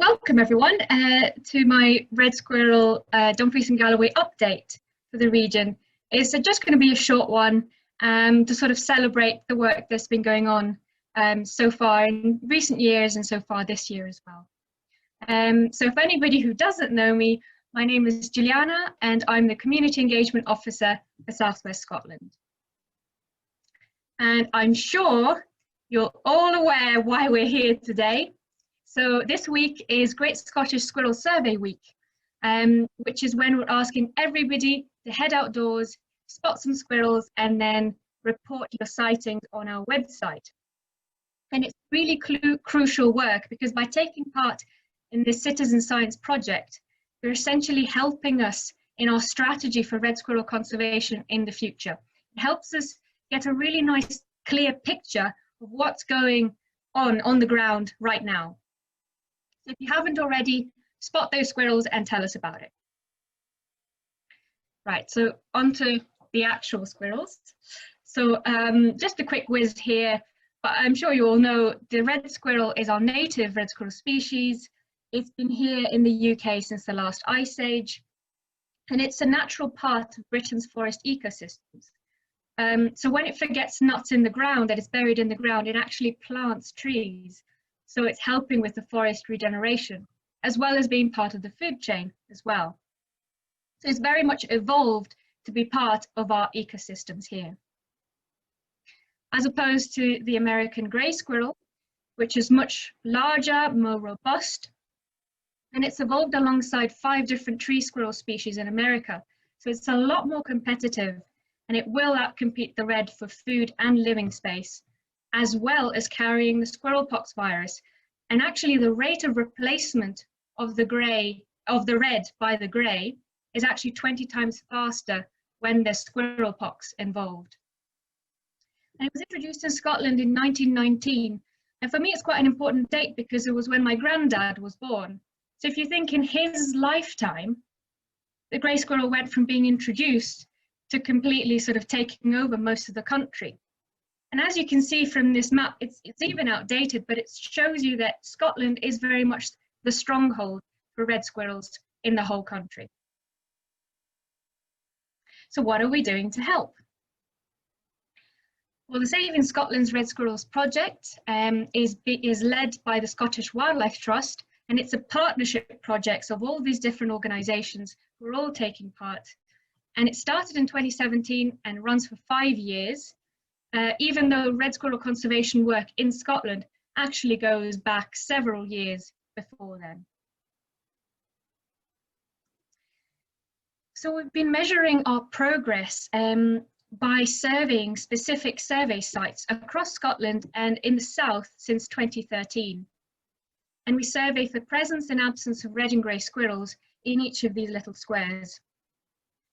Welcome everyone to my Red Squirrel Dumfries and Galloway update for the region. It's just going to be a short one to sort of celebrate the work that's been going on so far in recent years and so far this year as well. So if anybody who doesn't know me, my name is Giuliana and I'm the Community Engagement Officer for South West Scotland. And I'm sure you're all aware why we're here today. So this week is Great Scottish Squirrel Survey week, which is when we're asking everybody to head outdoors, spot some squirrels, and then report your sightings on our website. And it's really crucial work because by taking part in this citizen science project, you're essentially helping us in our strategy for red squirrel conservation in the future. It helps us get a really nice, clear picture of what's going on the ground right now. So if you haven't already, spot those squirrels and tell us about it. Right, so on to the actual squirrels. So just a quick whiz here, but I'm sure you all know the red squirrel is our native red squirrel species. It's been here in the UK since the last ice age, and it's a natural part of Britain's forest ecosystems. So when it forgets nuts in the ground, that is buried in the ground, it actually plants trees. So it's helping with the forest regeneration, as well as being part of the food chain as well. So it's very much evolved to be part of our ecosystems here. As opposed to the American grey squirrel, which is much larger, more robust, and it's evolved alongside 5 different tree squirrel species in America. So it's a lot more competitive, and it will outcompete the red for food and living space, as well as carrying the Squirrelpox virus. And actually the rate of replacement of the red by the grey is actually 20 times faster when there's Squirrelpox involved. And it was introduced in Scotland in 1919. And for me, it's quite an important date because it was when my granddad was born. So if you think in his lifetime, the grey squirrel went from being introduced to completely sort of taking over most of the country. And as you can see from this map, it's even outdated, but it shows you that Scotland is very much the stronghold for red squirrels in the whole country. So what are we doing to help? Well, the Saving Scotland's Red Squirrels project is led by the Scottish Wildlife Trust, and it's a partnership project of all these different organisations who are all taking part. And it started in 2017 and runs for 5 years. Even though red squirrel conservation work in Scotland actually goes back several years before then. So we've been measuring our progress by surveying specific survey sites across Scotland and in the south since 2013. And we survey for presence and absence of red and grey squirrels in each of these little squares.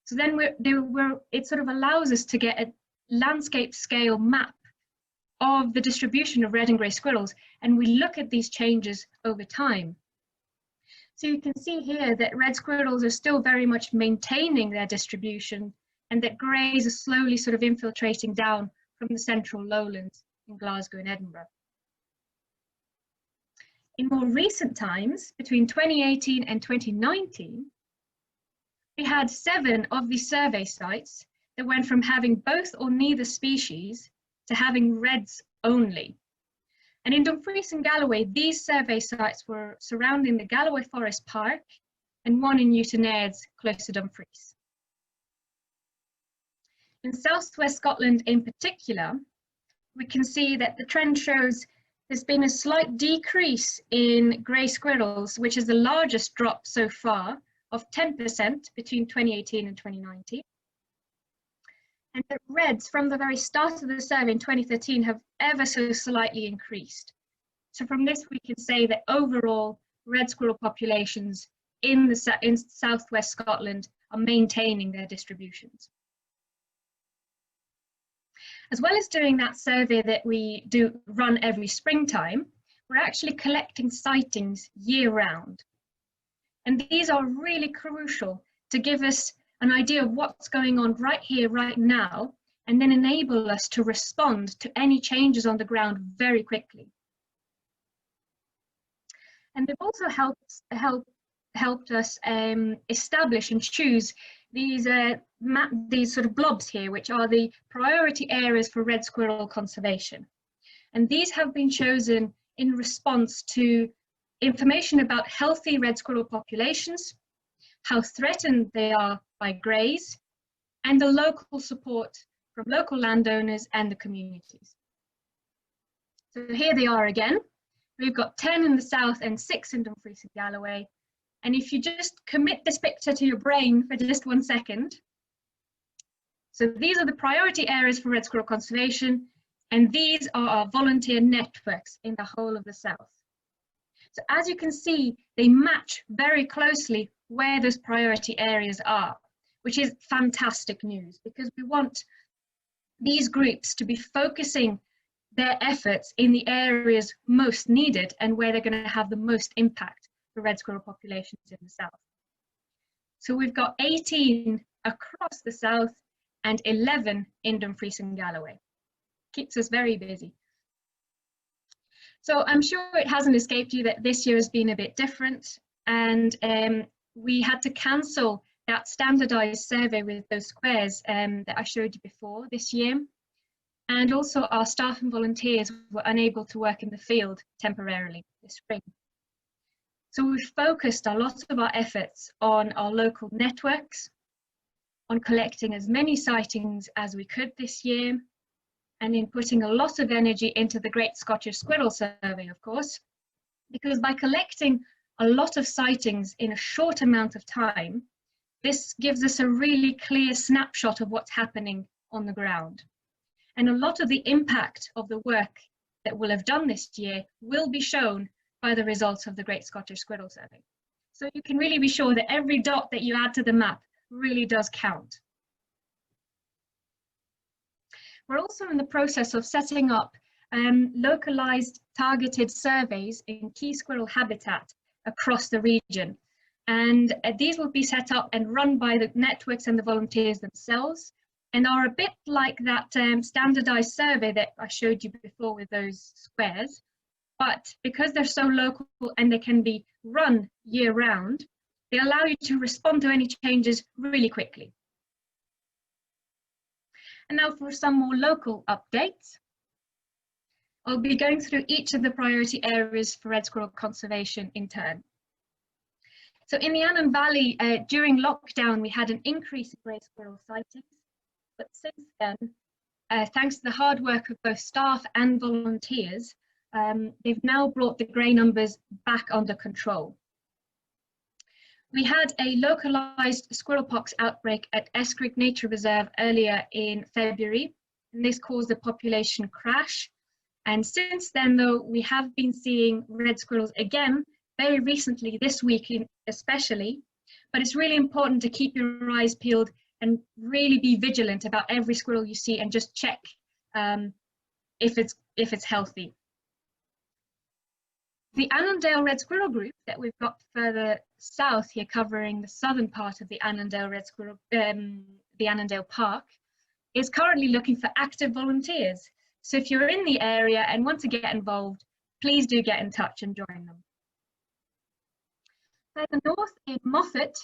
So then it sort of allows us to get a landscape scale map of the distribution of red and grey squirrels, and we look at these changes over time. So you can see here that red squirrels are still very much maintaining their distribution, and that greys are slowly sort of infiltrating down from the central lowlands in Glasgow and Edinburgh. In more recent times, between 2018 and 2019, we had 7 of these survey sites that went from having both or neither species to having reds only. And in Dumfries and Galloway, these survey sites were surrounding the Galloway Forest Park and one in Newton Ayres, close to Dumfries. In South West Scotland in particular, we can see that the trend shows there's been a slight decrease in grey squirrels, which is the largest drop so far of 10% between 2018 and 2019. And the reds from the very start of the survey in 2013 have ever so slightly increased. So from this we can say that overall red squirrel populations in southwest Scotland are maintaining their distributions. As well as doing that survey that we run every springtime, we're actually collecting sightings year round. And these are really crucial to give us an idea of what's going on right here, right now, and then enable us to respond to any changes on the ground very quickly. And they've also helped us establish and choose these sort of blobs here, which are the priority areas for red squirrel conservation. And these have been chosen in response to information about healthy red squirrel populations, how threatened they are by greys, and the local support from local landowners and the communities. So here they are again. We've got 10 in the south and 6 in Dumfries and Galloway. And if you just commit this picture to your brain for just 1 second. So these are the priority areas for red squirrel conservation, and these are our volunteer networks in the whole of the south. So as you can see, they match very closely where those priority areas are, which is fantastic news, because we want these groups to be focusing their efforts in the areas most needed and where they're going to have the most impact for red squirrel populations in the south. So we've got 18 across the south and 11 in Dumfries and Galloway. Keeps us very busy. So I'm sure it hasn't escaped you that this year has been a bit different, and we had to cancel that standardized survey with those squares that I showed you before this year. And also our staff and volunteers were unable to work in the field temporarily this spring. So we focused a lot of our efforts on our local networks, on collecting as many sightings as we could this year, and in putting a lot of energy into the Great Scottish Squirrel Survey, of course, because by collecting a lot of sightings in a short amount of time, this gives us a really clear snapshot of what's happening on the ground. And a lot of the impact of the work that we'll have done this year will be shown by the results of the Great Scottish Squirrel Survey. So you can really be sure that every dot that you add to the map really does count. We're also in the process of setting up localized targeted surveys in key squirrel habitat across the region. And these will be set up and run by the networks and the volunteers themselves, and are a bit like that standardized survey that I showed you before with those squares. But because they're so local and they can be run year round, they allow you to respond to any changes really quickly. And now for some more local updates. I'll be going through each of the priority areas for red squirrel conservation in turn. So in the Annan Valley, during lockdown, we had an increase in grey squirrel sightings. But since then, thanks to the hard work of both staff and volunteers, they've now brought the grey numbers back under control. We had a localised squirrelpox outbreak at Escrig Nature Reserve earlier in February, and this caused a population crash. And since then, though, we have been seeing red squirrels again, very recently, this week especially, but it's really important to keep your eyes peeled and really be vigilant about every squirrel you see and just check if it's healthy. The Annandale Red Squirrel Group that we've got further south here, covering the southern part of the Annandale Red Squirrel, the Annandale Park, is currently looking for active volunteers. So if you're in the area and want to get involved, please do get in touch and join them. Further north in Moffat,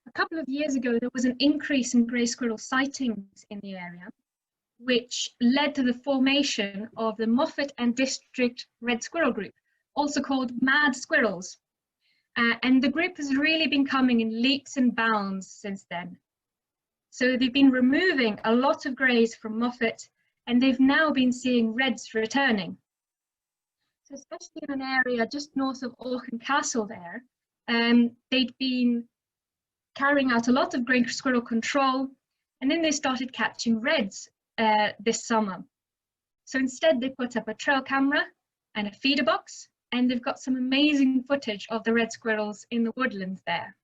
a couple of years ago, there was an increase in grey squirrel sightings in the area, which led to the formation of the Moffat and District Red Squirrel Group, also called Mad Squirrels. And the group has really been coming in leaps and bounds since then. So they've been removing a lot of greys from Moffat, and they've now been seeing reds returning. So especially in an area just north of Auchen Castle there, they'd been carrying out a lot of grey squirrel control, and then they started catching reds this summer. So instead they put up a trail camera and a feeder box, and they've got some amazing footage of the red squirrels in the woodlands there.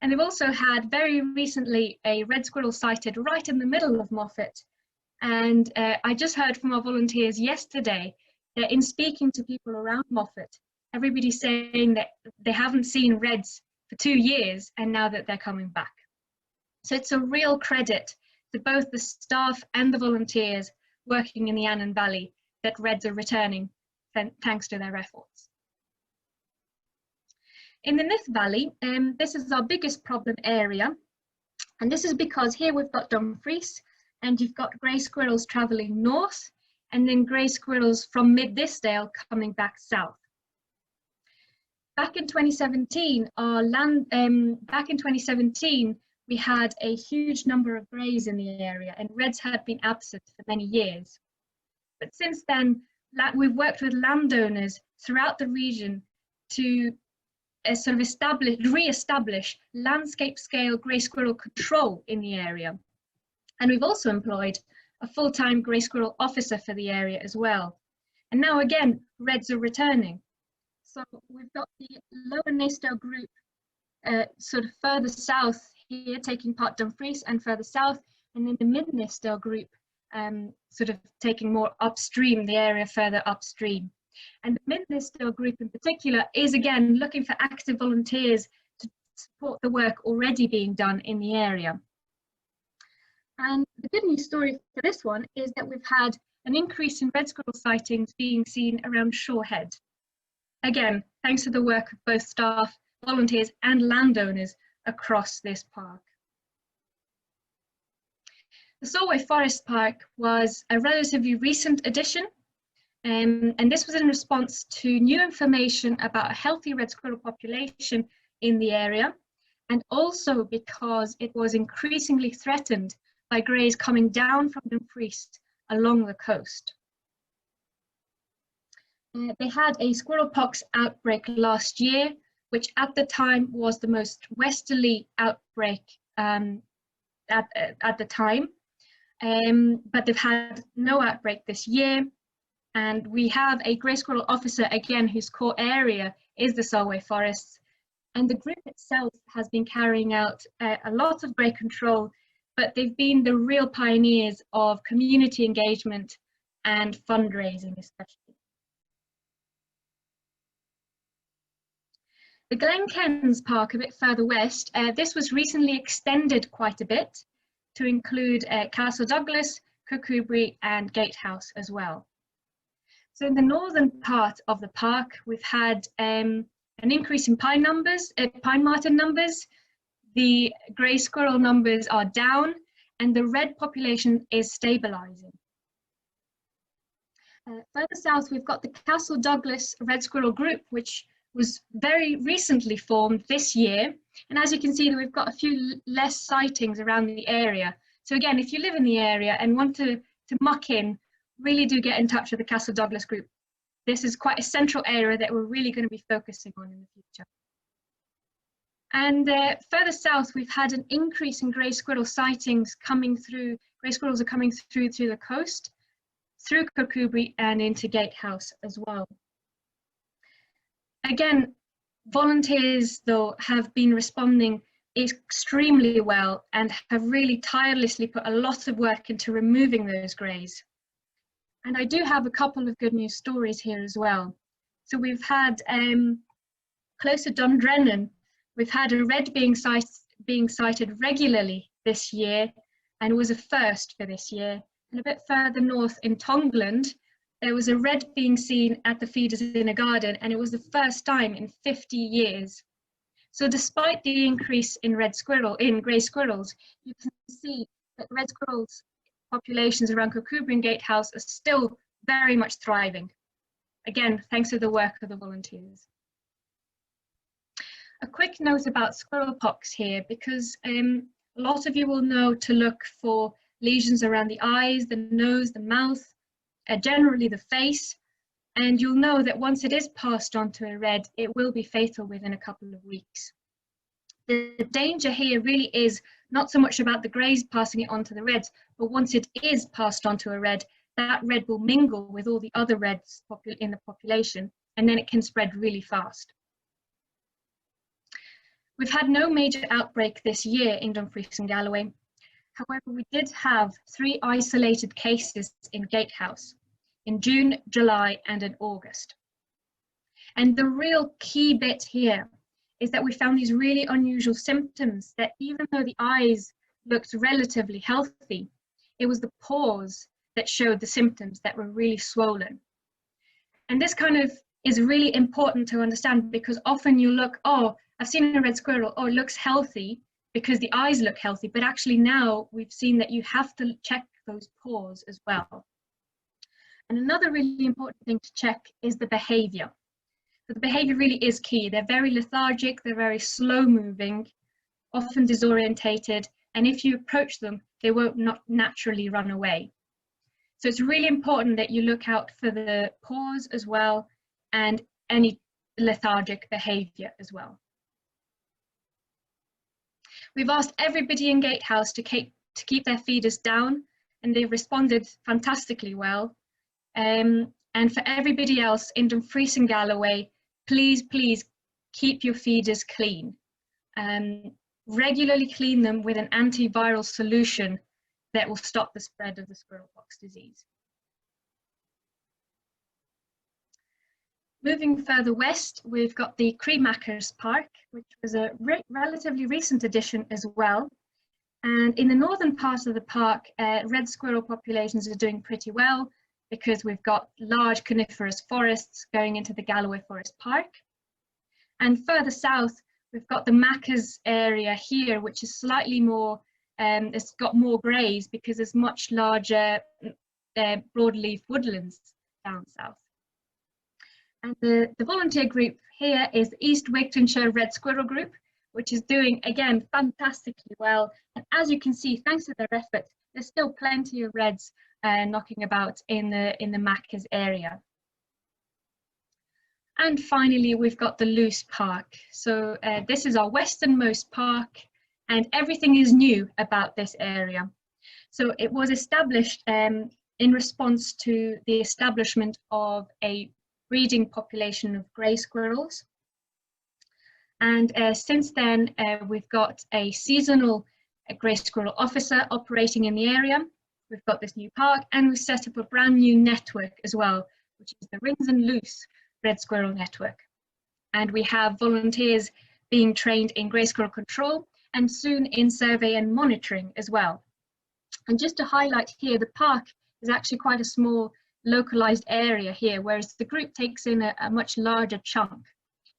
And they've also had very recently a red squirrel sighted right in the middle of Moffat. And I just heard from our volunteers yesterday that in speaking to people around Moffat, everybody's saying that they haven't seen reds for 2 years, and now that they're coming back. So it's a real credit to both the staff and the volunteers working in the Annan Valley that reds are returning thanks to their efforts. In the Nith Valley, this is our biggest problem area, and this is because here we've got Dumfries, and you've got grey squirrels travelling north, and then grey squirrels from mid-Nithsdale coming back south. Back in 2017, we had a huge number of greys in the area, and reds had been absent for many years. But since then, we've worked with landowners throughout the region to sort of re-establish landscape-scale grey squirrel control in the area. And we've also employed a full-time grey squirrel officer for the area as well. And now again, reds are returning. So we've got the lower Nithsdale group sort of further south here, taking part Dumfries, and further south, and then the mid-Nithsdale group sort of taking more upstream, the area further upstream. And the mid-Nithsdale group in particular is again looking for active volunteers to support the work already being done in the area. And the good news story for this one is that we've had an increase in red squirrel sightings being seen around Shorehead. Again, thanks to the work of both staff, volunteers and landowners across this park. The Solway Forest Park was a relatively recent addition, and this was in response to new information about a healthy red squirrel population in the area, and also because it was increasingly threatened by greys coming down from Dumfries along the coast. They had a Squirrelpox outbreak last year, which at the time was the most westerly outbreak at the time. But they've had no outbreak this year. And we have a grey squirrel officer, again, whose core area is the Solway forests. And the group itself has been carrying out a lot of grey control, but they've been the real pioneers of community engagement and fundraising, especially. The Glenkens PARC, a bit further west, this was recently extended quite a bit to include Castle Douglas, Kirkcudbright and Gatehouse as well. So in the northern part of the park, we've had an increase in pine marten numbers. The grey squirrel numbers are down, and the red population is stabilising. Further south, we've got the Castle Douglas Red Squirrel Group, which was very recently formed this year. And as you can see, we've got a few less sightings around the area. So again, if you live in the area and want to muck in, really do get in touch with the Castle Douglas group. This is quite a central area that we're really going to be focusing on in the future. And further south, we've had an increase in grey squirrel sightings coming through. Grey squirrels are coming through to the coast, through Kirkcudbright and into Gatehouse as well. Again, volunteers though have been responding extremely well and have really tirelessly put a lot of work into removing those greys. And I do have a couple of good news stories here as well. So we've had close to Dundrennan, we've had a red being sighted regularly this year, and it was a first for this year. And a bit further north in Tongland, there was a red being seen at the feeders in a garden, and it was the first time in 50 years. So despite the increase in grey squirrels, you can see that red squirrels populations around Kirkcudbright and Gatehouse are still very much thriving. Again, thanks to the work of the volunteers. A quick note about Squirrelpox here, because a lot of you will know to look for lesions around the eyes, the nose, the mouth, generally the face, and you'll know that once it is passed on to a red, it will be fatal within a couple of weeks. The danger here really is not so much about the greys passing it on to the reds, but once it is passed on to a red, that red will mingle with all the other reds in the population, and then it can spread really fast. We've had no major outbreak this year in Dumfries and Galloway. However, we did have 3 isolated cases in Gatehouse in June, July, and in August. And the real key bit here is that we found these really unusual symptoms that even though the eyes looked relatively healthy, it was the paws that showed the symptoms that were really swollen. And this kind of is really important to understand, because often you look, oh, I've seen a red squirrel, oh, it looks healthy because the eyes look healthy, but actually now we've seen that you have to check those paws as well. And another really important thing to check is the behavior. So the behavior really is key. They're very lethargic, they're very slow moving, often disorientated, and if you approach them, they won't not naturally run away. So it's really important that you look out for the paws as well, and any lethargic behavior as well. We've asked everybody in Gatehouse to keep their feeders down, and they've responded fantastically well. And for everybody else in Dumfries and Galloway, please keep your feeders clean. Regularly clean them with an antiviral solution that will stop the spread of the squirrelpox disease. Moving further west, we've got the Cree-Machars PARC, which was a relatively recent addition as well. And in the northern part of the park, red squirrel populations are doing pretty well, because we've got large coniferous forests going into the Galloway Forest Park. And further south, we've got the Machars area here, which is slightly more, it's got more greys because there's much larger broadleaf woodlands down south. And the volunteer group here is the East Wigtonshire Red Squirrel Group, which is doing, again, fantastically well. And as you can see, thanks to their efforts, there's still plenty of reds knocking about in the Machars area. And finally, we've got the Loose Park. So this is our westernmost park, and everything is new about this area. So it was established in response to the establishment of a breeding population of grey squirrels. And since then, we've got a seasonal grey squirrel officer operating in the area. We've got this new park, and we've set up a brand new network as well, which is the Rings and Loose Red Squirrel Network. And we have volunteers being trained in grey squirrel control, and soon in survey and monitoring as well. And just to highlight here, the park is actually quite a small localized area here, whereas the group takes in a much larger chunk.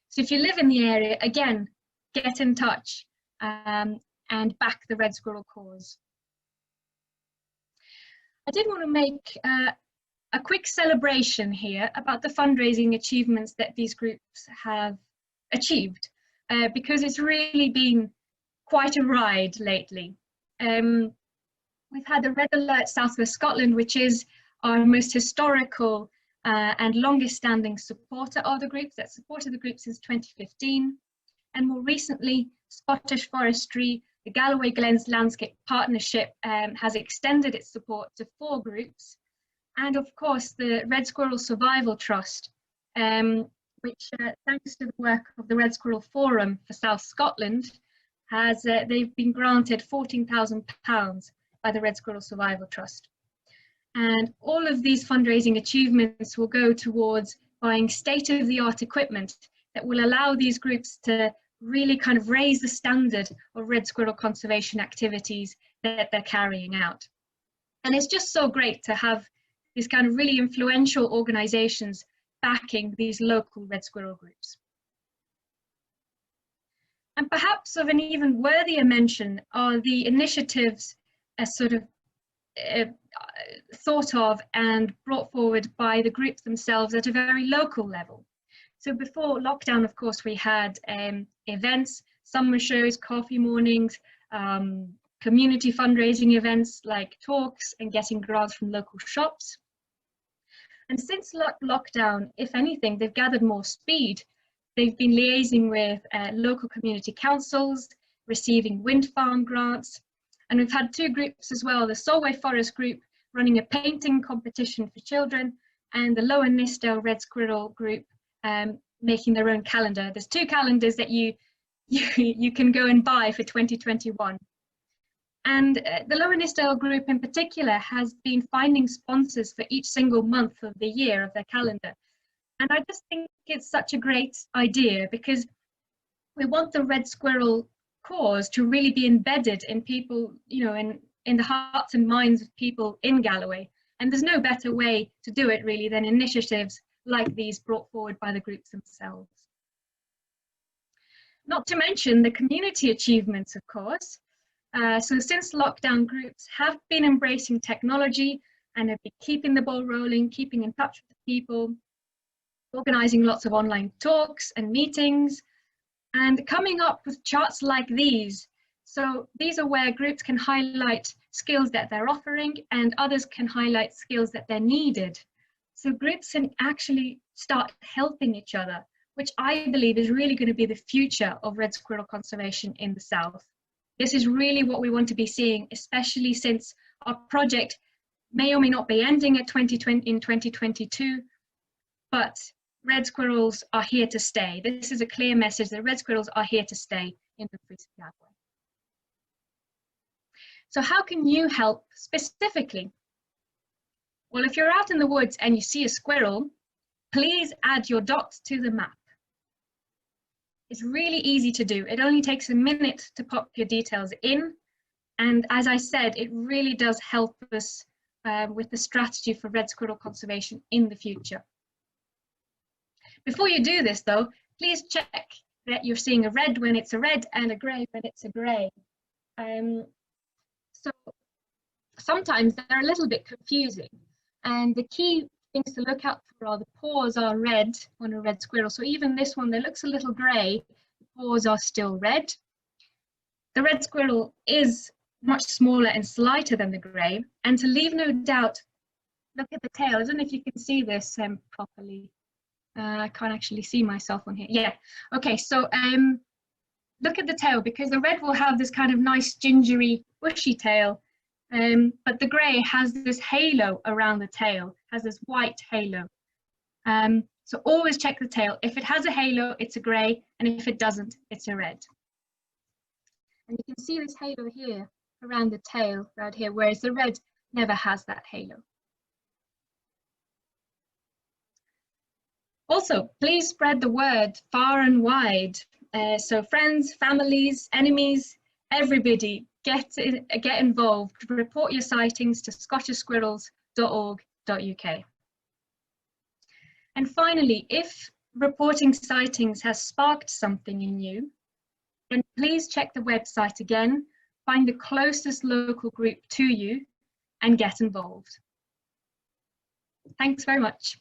So if you live in the area, again, get in touch and back the red squirrel cause. I did want to make a quick celebration here about the fundraising achievements that these groups have achieved, because it's really been quite a ride lately. We've had the Red Alert Southwest Scotland, which is our most historical and longest standing supporter of the groups, that supported the group since 2015. And more recently, Scottish Forestry, the Galloway Glens Landscape Partnership has extended its support to 4 groups. And of course, the Red Squirrel Survival Trust, which thanks to the work of the Red Squirrel Forum for South Scotland, they've been granted £14,000 by the Red Squirrel Survival Trust. And all of these fundraising achievements will go towards buying state-of-the-art equipment that will allow these groups to really kind of raise the standard of red squirrel conservation activities that they're carrying out. And it's just so great to have these kind of really influential organizations backing these local red squirrel groups. And perhaps of an even worthier mention are the initiatives sort of thought of and brought forward by the groups themselves at a very local level. So before lockdown, of course, we had events, summer shows, coffee mornings, community fundraising events like talks and getting grants from local shops. And since lockdown, if anything, they've gathered more speed. They've been liaising with local community councils, receiving wind farm grants. And we've had 2 groups as well, the Solway Forest Group running a painting competition for children, and the Lower Nithsdale Red Squirrel Group making their own calendar. There's 2 calendars that you can go and buy for 2021. And the Lower Nithsdale Group in particular has been finding sponsors for each single month of the year of their calendar. And I just think it's such a great idea, because we want the red squirrel cause to really be embedded in people, you know, in the hearts and minds of people in Galloway. And there's no better way to do it really than initiatives like these brought forward by the groups themselves. Not to mention the community achievements, of course. So since lockdown, groups have been embracing technology and have been keeping the ball rolling, keeping in touch with the people, organising lots of online talks and meetings, and coming up with charts like these. So these are where groups can highlight skills that they're offering and others can highlight skills that they're needed. So groups can actually start helping each other, which I believe is really going to be the future of red squirrel conservation in the South. This is really what we want to be seeing, especially since our project may or may not be ending in 2022, but red squirrels are here to stay. This is a clear message that red squirrels are here to stay in Dumfries and Galloway. So how can you help specifically? Well, if you're out in the woods and you see a squirrel, please add your dots to the map. It's really easy to do. It only takes a minute to pop your details in. And as I said, it really does help us with the strategy for red squirrel conservation in the future. Before you do this though, please check that you're seeing a red when it's a red and a grey when it's a grey. So sometimes they're a little bit confusing, and the key things to look out for are the paws are red on a red squirrel. So even this one that looks a little grey, the paws are still red. The red squirrel is much smaller and slighter than the grey, and to leave no doubt, look at the tail. I don't know if you can see this properly. I can't actually see myself on here. Yeah, okay, so look at the tail, because the red will have this kind of nice gingery bushy tail, but the grey has this halo around the tail, has this white halo. So always check the tail. If it has a halo, it's a grey, and if it doesn't, it's a red. And you can see this halo here around the tail right here, whereas the red never has that halo. Also, please spread the word far and wide. So friends, families, enemies, everybody get involved. Report your sightings to scottishsquirrels.org.uk. And finally, if reporting sightings has sparked something in you, then please check the website again, find the closest local group to you, and get involved. Thanks very much.